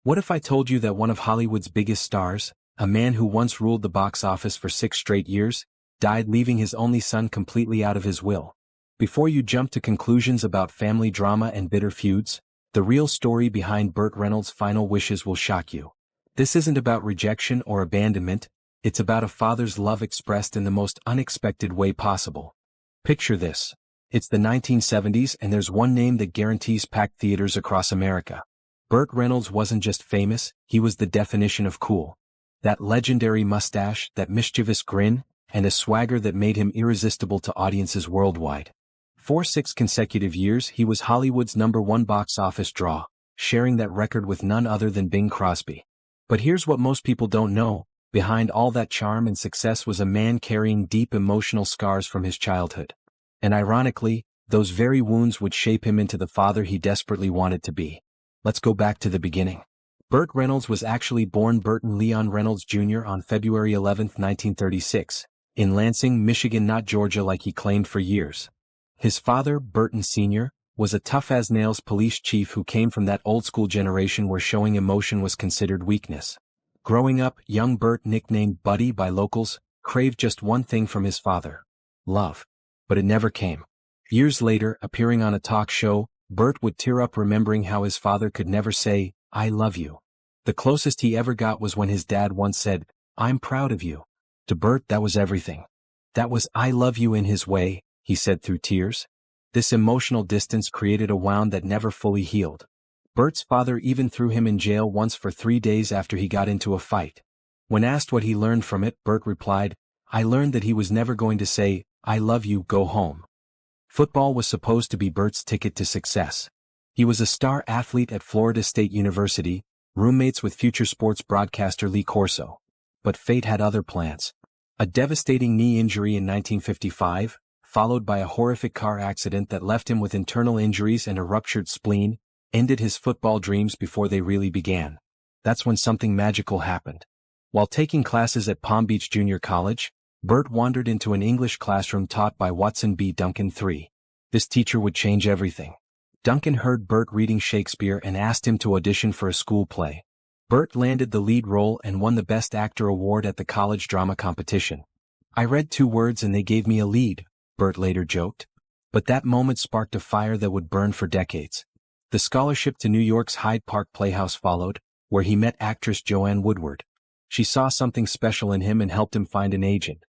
What if I told you that one of Hollywood's biggest stars, a man who once ruled the box office for 6 straight years, died leaving his only son completely out of his will? Before you jump to conclusions about family drama and bitter feuds, the real story behind Burt Reynolds' final wishes will shock you. This isn't about rejection or abandonment, it's about a father's love expressed in the most unexpected way possible. Picture this. It's the 1970s and there's one name that guarantees packed theaters across America. Burt Reynolds wasn't just famous, he was the definition of cool. That legendary mustache, that mischievous grin, and a swagger that made him irresistible to audiences worldwide. For 6 consecutive years he was Hollywood's #1 box office draw, sharing that record with none other than Bing Crosby. But here's what most people don't know, behind all that charm and success was a man carrying deep emotional scars from his childhood. And ironically, those very wounds would shape him into the father he desperately wanted to be. Let's go back to the beginning. Burt Reynolds was actually born Burton Leon Reynolds Jr. on February 11, 1936, in Lansing, Michigan, not Georgia like he claimed for years. His father, Burton Sr., was a tough-as-nails police chief who came from that old-school generation where showing emotion was considered weakness. Growing up, young Burt, nicknamed Buddy by locals, craved just one thing from his father: love. But it never came. Years later, appearing on a talk show, Burt would tear up remembering how his father could never say, "I love you." The closest he ever got was when his dad once said, "I'm proud of you." To Burt, that was everything. That was "I love you" in his way, he said through tears. This emotional distance created a wound that never fully healed. Burt's father even threw him in jail once for 3 days after he got into a fight. When asked what he learned from it, Burt replied, "I learned that he was never going to say, 'I love you, go home.'" Football was supposed to be Burt's ticket to success. He was a star athlete at Florida State University, roommates with future sports broadcaster Lee Corso. But fate had other plans. A devastating knee injury in 1955, followed by a horrific car accident that left him with internal injuries and a ruptured spleen, ended his football dreams before they really began. That's when something magical happened. While taking classes at Palm Beach Junior College, Burt wandered into an English classroom taught by Watson B. Duncan III. This teacher would change everything. Duncan heard Burt reading Shakespeare and asked him to audition for a school play. Burt landed the lead role and won the Best Actor award at the college drama competition. "I read 2 words and they gave me a lead," Burt later joked. But that moment sparked a fire that would burn for decades. The scholarship to New York's Hyde Park Playhouse followed, where he met actress Joanne Woodward. She saw something special in him and helped him find an agent.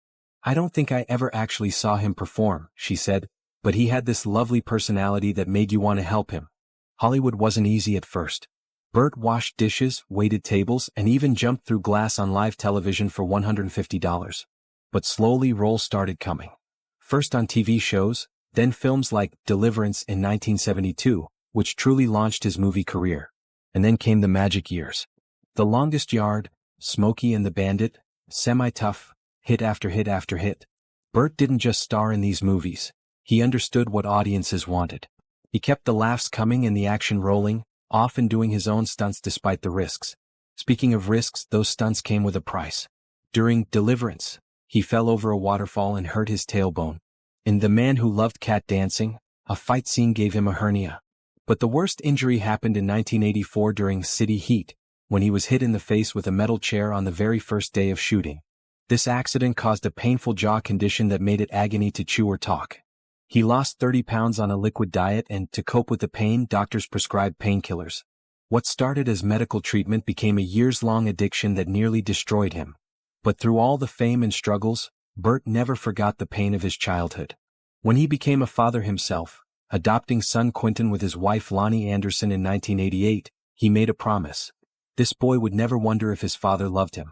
"I don't think I ever actually saw him perform," she said, "but he had this lovely personality that made you want to help him." Hollywood wasn't easy at first. Burt washed dishes, waited tables, and even jumped through glass on live television for $150. But slowly roles started coming. First on TV shows, then films like Deliverance in 1972, which truly launched his movie career. And then came the magic years. The Longest Yard, Smokey and the Bandit, Semi-Tough, hit after hit after hit. Burt didn't just star in these movies. He understood what audiences wanted. He kept the laughs coming and the action rolling, often doing his own stunts despite the risks. Speaking of risks, those stunts came with a price. During Deliverance, he fell over a waterfall and hurt his tailbone. In The Man Who Loved Cat Dancing, a fight scene gave him a hernia. But the worst injury happened in 1984 during City Heat, when he was hit in the face with a metal chair on the very first day of shooting. This accident caused a painful jaw condition that made it agony to chew or talk. He lost 30 pounds on a liquid diet and, to cope with the pain, doctors prescribed painkillers. What started as medical treatment became a years-long addiction that nearly destroyed him. But through all the fame and struggles, Burt never forgot the pain of his childhood. When he became a father himself, adopting son Quentin with his wife Lonnie Anderson in 1988, he made a promise. This boy would never wonder if his father loved him.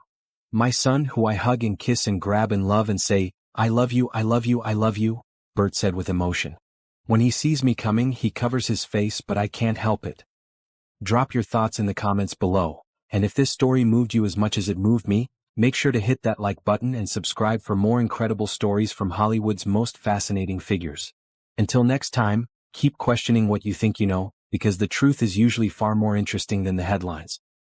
"My son, who I hug and kiss and grab and love and say, 'I love you, I love you, I love you,'" Burt said with emotion. "When he sees me coming, he covers his face, but I can't help it." Drop your thoughts in the comments below, and if this story moved you as much as it moved me, make sure to hit that like button and subscribe for more incredible stories from Hollywood's most fascinating figures. Until next time, keep questioning what you think you know, because the truth is usually far more interesting than the headlines.